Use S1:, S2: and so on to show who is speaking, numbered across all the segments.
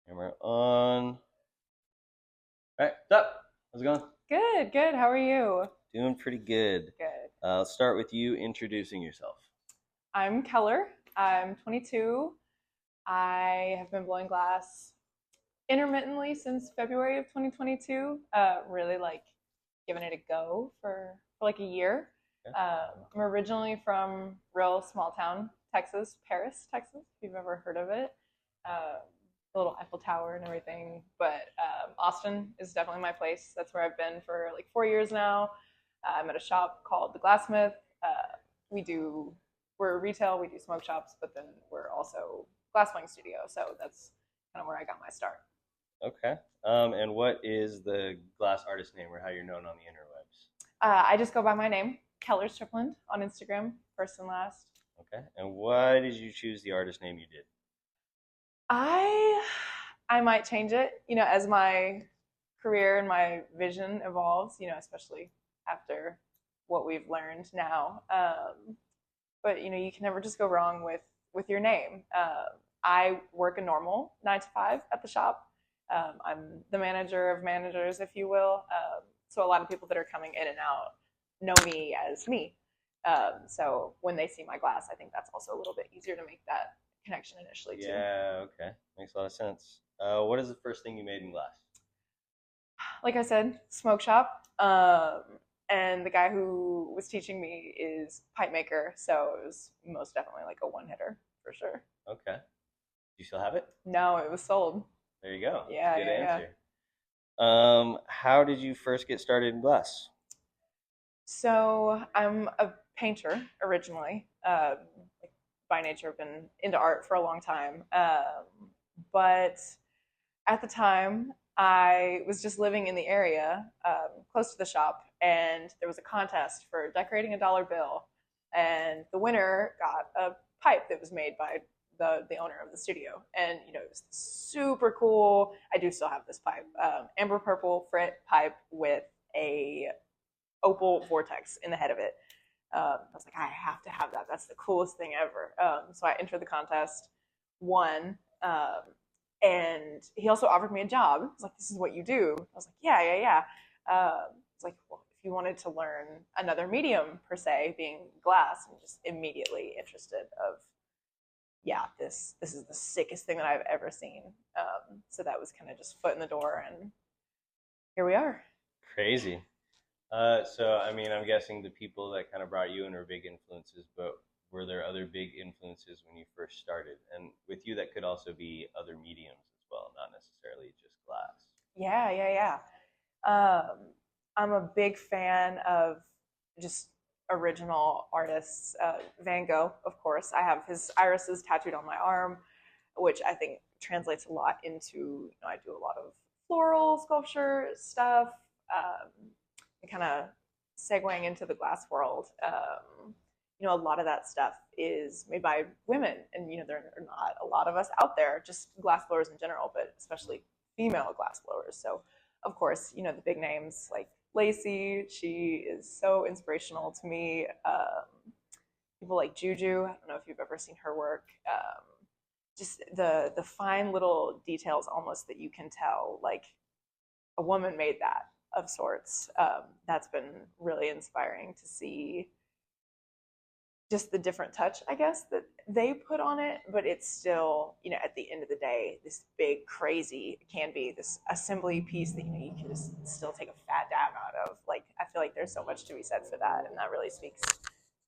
S1: Camera on. All right, what's up? How's it going?
S2: Good, good. How are you?
S1: Doing pretty good.
S2: Good.
S1: Let's start with you introducing yourself.
S2: I'm Keller. I'm 22. I have been blowing glass intermittently since February of 2022. Really like giving it a go for like a year.
S1: Okay.
S2: I'm originally from real small town, Texas, Paris, Texas, if you've ever heard of it. Um, the little Eiffel Tower and everything. But Austin is definitely my place. That's where I've been for like 4 years now. I'm at a shop called The Glassmith. We do we're retail. We do smoke shops, but then we're also glass blowing studio. So that's kind of where I got my start.
S1: Okay. And what is the glass artist name or how you're known on the interwebs?
S2: I just go by my name, Keller Strickland, on Instagram, first and last.
S1: Okay. And why did you choose the artist name you did?
S2: I I might change it, as my career and my vision evolves, especially after what we've learned now. But you can never just go wrong with your name. I work a normal 9 to 5 at the shop. I'm the manager of managers, if you will. So a lot of people that are coming in and out know me as me. So when they see my glass, I think that's also a little bit easier to make that connection initially too.
S1: Yeah, okay. Makes a lot of sense. What is the first thing you made in glass?
S2: Like I said, smoke shop. And the guy who was teaching me is pipe maker, so it was most definitely like a one hitter for sure.
S1: Okay. Do you still have it?
S2: No, it was sold.
S1: There you go.
S2: Yeah,
S1: Good
S2: yeah, yeah.
S1: answer. How did you first get started in glass?
S2: So I'm a painter originally. Like by nature, I've been into art for a long time. But at the time, I was just living in the area close to the shop, and there was a contest for decorating a dollar bill, and the winner got a pipe that was made by the owner of the studio, and it was super cool. I do still have this pipe, amber purple frit pipe with a opal vortex in the head of it. I was like, I have to have that. That's the coolest thing ever. So I entered the contest, won, and he also offered me a job. He's like, "This is what you do." I was like, "Yeah, yeah, yeah." It's like, well, if you wanted to learn another medium per se, being glass, I'm just immediately interested. Of yeah, this is the sickest thing that I've ever seen. So that was kind of just foot in the door, and here we are.
S1: Crazy. I mean, I'm guessing the people that kind of brought you in are big influences, but were there other big influences when you first started? And with you, that could also be other mediums as well, not necessarily just glass.
S2: Yeah, yeah, yeah. I'm a big fan of just original artists. Van Gogh, of course. I have his irises tattooed on my arm, which I think translates a lot into, I do a lot of floral sculpture stuff, and kind of segueing into the glass world. A lot of that stuff is made by women, and there are not a lot of us out there, just glass blowers in general, but especially female glass blowers. So, of course, the big names like Lacey, she is so inspirational to me. People like Juju, I don't know if you've ever seen her work. Just the fine little details almost that you can tell, like a woman made that of sorts. That's been really inspiring to see just the different touch, I guess, that they put on it, but it's still, at the end of the day, this big, crazy, it can be this assembly piece that, you can just still take a fat dab out of. Like, I feel like there's so much to be said for that, and that really speaks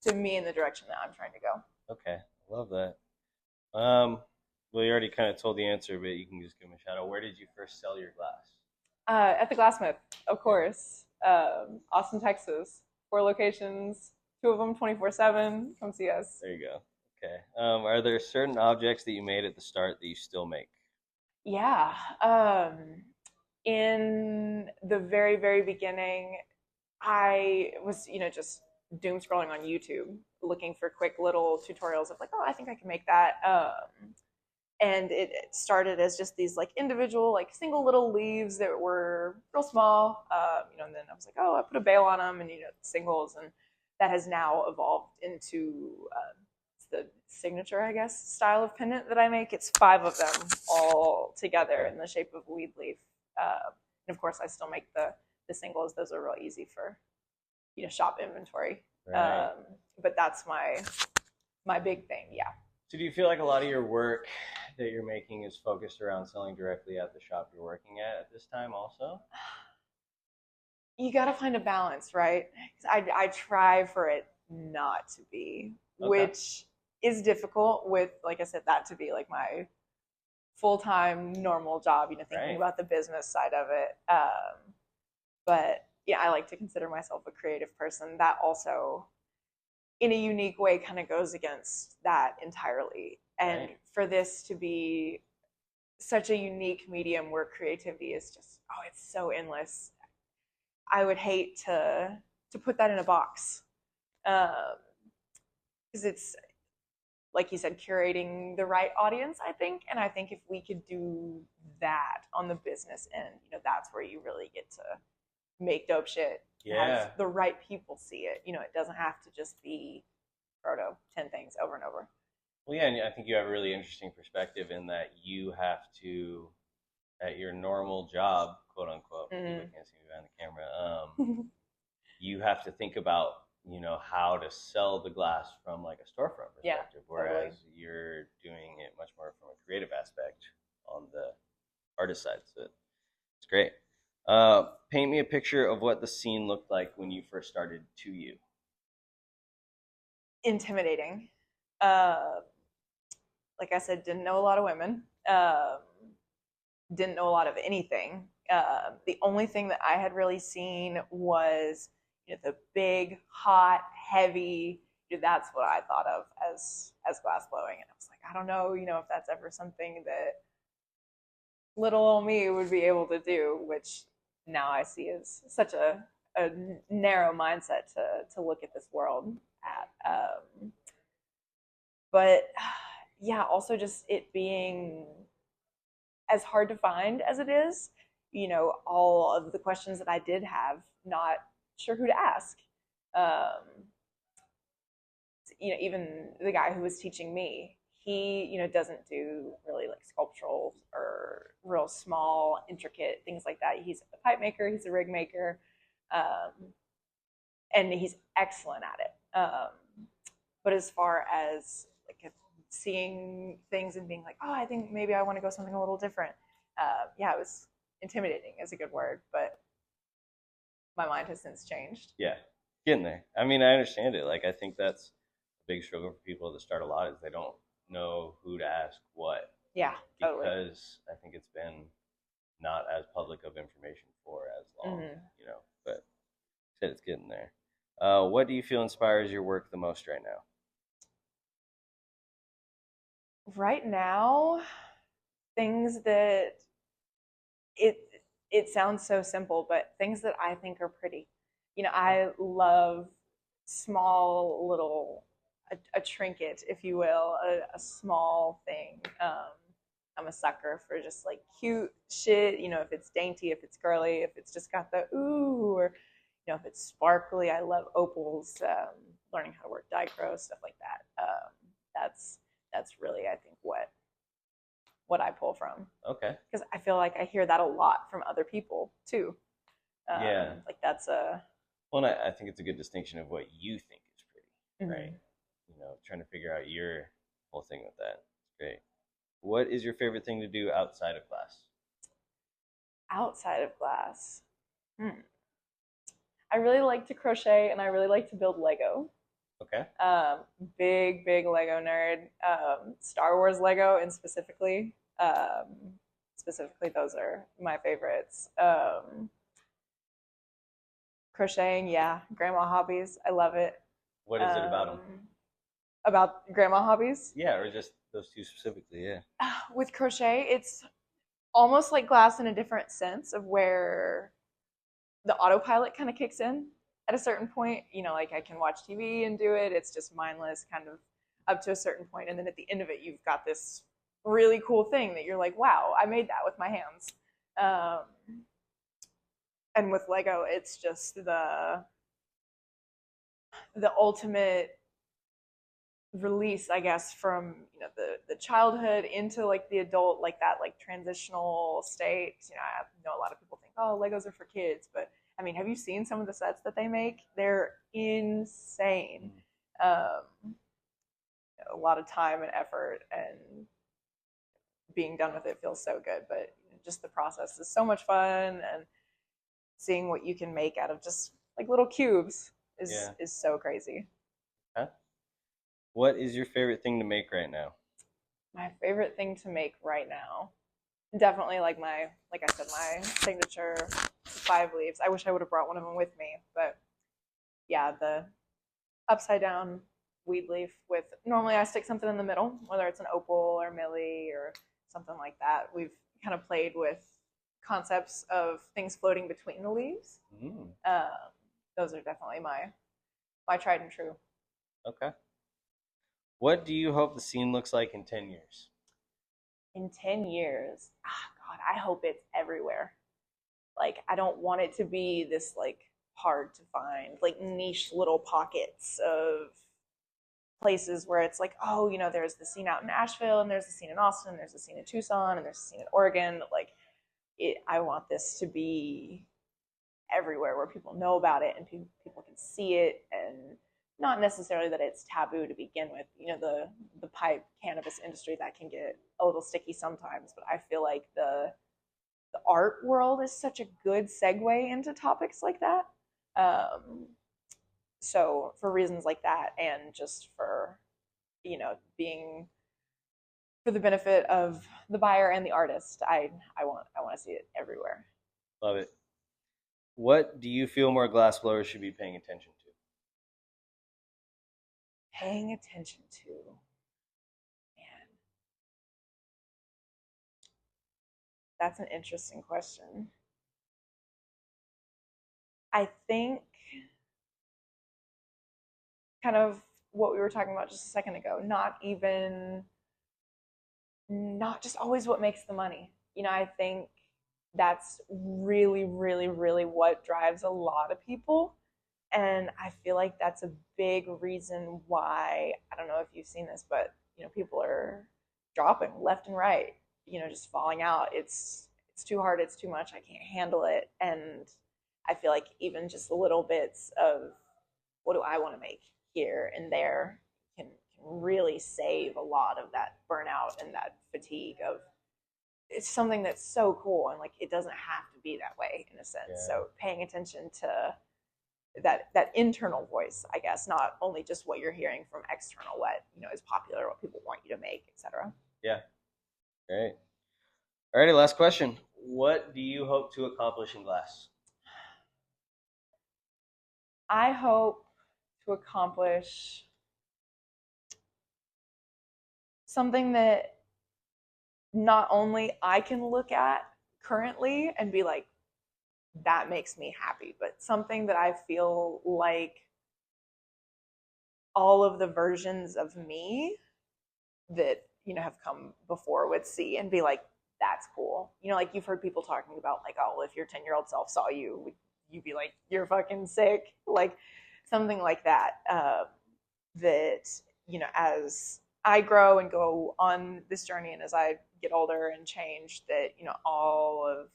S2: to me in the direction that I'm trying to go.
S1: Okay, love that. Well, you already kind of told the answer, but you can just give them a shout out. Where did you first sell your glass?
S2: At the Glassmith, of course. Austin, Texas. 4 locations, two of them 24/7. Come see us.
S1: There you go. Okay. Are there certain objects that you made at the start that you still make?
S2: Yeah. In the very, very beginning, I was, just doom scrolling on YouTube, looking for quick little tutorials of like, oh, I think I can make that. And it started as just these like individual, like single little leaves that were real small, and then I was like, oh, I put a bail on them, and singles, and that has now evolved into the signature, I guess, style of pendant that I make. It's 5 of them all together in the shape of a weed leaf. And of course, I still make the singles. Those are real easy for shop inventory.
S1: Right.
S2: But that's my big thing. Yeah.
S1: So do you feel like a lot of your work that you're making is focused around selling directly at the shop you're working at this time also?
S2: You got to find a balance, right? I try for it not to be,
S1: Okay.
S2: which is difficult with, like I said, that to be like my full-time normal job, thinking
S1: Right.
S2: about the business side of it. But yeah, I like to consider myself a creative person. That also, in a unique way, kind of goes against that entirely. And
S1: Right.
S2: for this to be such a unique medium where creativity is just, oh, it's so endless. I would hate to put that in a box, because it's, like you said, curating the right audience, I think. And I think if we could do that on the business end, that's where you really get to make dope shit.
S1: Yeah.
S2: Have the right people see it. It doesn't have to just be proto 10 things over and over.
S1: Well, yeah, and I think you have a really interesting perspective in that you have to, at your normal job, quote unquote, people can't see me behind the camera, you have to think about, how to sell the glass from like a storefront perspective, whereas
S2: totally.
S1: you're doing it much more from a creative aspect on the artist side. So it's great. Paint me a picture of what the scene looked like when you first started to you.
S2: Intimidating. Like I said, didn't know a lot of women. Didn't know a lot of anything. The only thing that I had really seen was the big, hot, heavy. That's what I thought of as glass blowing, and I was like, I don't know, if that's ever something that little old me would be able to do, which now I see as such a narrow mindset to look at this world at. But yeah, also just it being as hard to find as it is, all of the questions that I did have, not sure who to ask. Um, even the guy who was teaching me, he, doesn't do really like sculptural or real small, intricate things like that. He's a pipe maker, he's a rig maker, and he's excellent at it. But as far as like seeing things and being like, oh, I think maybe I want to go something a little different. Yeah, it was intimidating is a good word, but my mind has since changed.
S1: Yeah, getting there. I mean, I understand it. Like, I think that's a big struggle for people to start a lot is they don't know who to ask what.
S2: Yeah, totally.
S1: Because I think it's been not as public of information for as long, But said it's getting there. What do you feel inspires your work the most right now?
S2: Right now, things that it it sounds so simple, but things that I think are pretty. I love small little a trinket, if you will, a small thing. I'm a sucker for just like cute shit. If it's dainty, if it's girly, if it's just got the ooh, or if it's sparkly. I love opals. Learning how to work dichro, stuff like that. That's really, I think, what I pull from.
S1: Okay.
S2: Because I feel like I hear that a lot from other people too.
S1: Yeah.
S2: Like that's a.
S1: Well, I think it's a good distinction of what you think is pretty,
S2: Mm-hmm.
S1: right? Trying to figure out your whole thing with that. It's great. What is your favorite thing to do outside of class?
S2: Outside of glass. I really like to crochet and I really like to build Lego.
S1: Okay.
S2: Big Lego nerd. Star Wars Lego and specifically those are my favorites. Crocheting, yeah. Grandma hobbies, I love it.
S1: What is it about them?
S2: About grandma hobbies?
S1: Yeah, or just those two specifically, yeah.
S2: With crochet, it's almost like glass in a different sense of where the autopilot kind of kicks in at a certain point. Like I can watch TV and do it. It's just mindless kind of up to a certain point. And then at the end of it, you've got this really cool thing that you're like, wow, I made that with my hands. And with Lego, it's just the ultimate release, I guess, from the childhood into like the adult, like that like transitional state. I know a lot of people think, oh, Legos are for kids, but I mean, have you seen some of the sets that they make? They're insane. Um, a lot of time and effort, and being done with it feels so good. But just the process is so much fun, and seeing what you can make out of just like little cubes
S1: Yeah.
S2: is so crazy.
S1: Huh? What is your favorite thing to make right now?
S2: My favorite thing to make right now, definitely like I said, my signature 5 leaves. I wish I would have brought one of them with me, but yeah, the upside down weed leaf with, normally I stick something in the middle, whether it's an opal or millie or something like that. We've kind of played with concepts of things floating between the leaves.
S1: Mm,
S2: Those are definitely my tried and true.
S1: okay. What do you hope the scene looks like in 10 years?
S2: In 10 years, God, I hope it's everywhere. Like, I don't want it to be this like hard to find, like niche little pockets of places where it's like, oh, there's the scene out in Asheville, and there's the scene in Austin, and there's the scene in Tucson, and there's the scene in Oregon. Like, I want this to be everywhere where people know about it and people can see it, and not necessarily that it's taboo to begin with. The pipe cannabis industry, that can get a little sticky sometimes, but I feel like the art world is such a good segue into topics like that. Um, so for reasons like that, and just for being for the benefit of the buyer and the artist, I want to see it everywhere.
S1: Love it. What do you feel more glass blowers should be paying attention to?
S2: Paying attention to, man, that's an interesting question. I think kind of what we were talking about just a second ago, not just always what makes the money. I think that's really, really, really what drives a lot of people. And I feel like that's a big reason why, I don't know if you've seen this, but people are dropping left and right, just falling out. It's too hard, it's too much, I can't handle it. And I feel like even just little bits of what do I want to make here and there can really save a lot of that burnout and that fatigue of, it's something that's so cool, and like it doesn't have to be that way in a sense.
S1: Yeah.
S2: So paying attention to that internal voice, I guess, not only just what you're hearing from external, what is popular, what people want you to make, etc.
S1: Yeah, great. Alrighty, last question. What do you hope to accomplish in glass?
S2: I hope to accomplish something that not only I can look at currently and be like, that makes me happy, but something that I feel like all of the versions of me that have come before would see and be like, that's cool. Like you've heard people talking about like, oh, well, if your 10-year-old self saw you, would you be like, you're fucking sick? Like something like that. That as I grow and go on this journey, and as I get older and change, that all of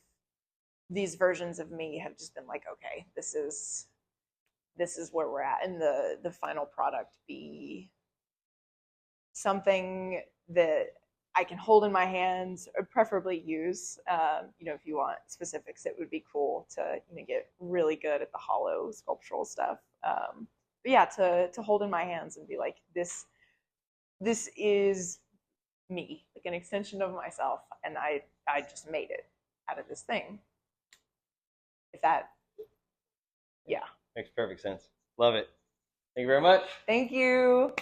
S2: these versions of me have just been like, okay, this is where we're at, and the final product be something that I can hold in my hands, or preferably use. If you want specifics, it would be cool to get really good at the hollow sculptural stuff. But yeah, to hold in my hands and be like, this is me, like an extension of myself, and I just made it out of this thing. If that, yeah.
S1: Makes perfect sense. Love it. Thank you very much.
S2: Thank you.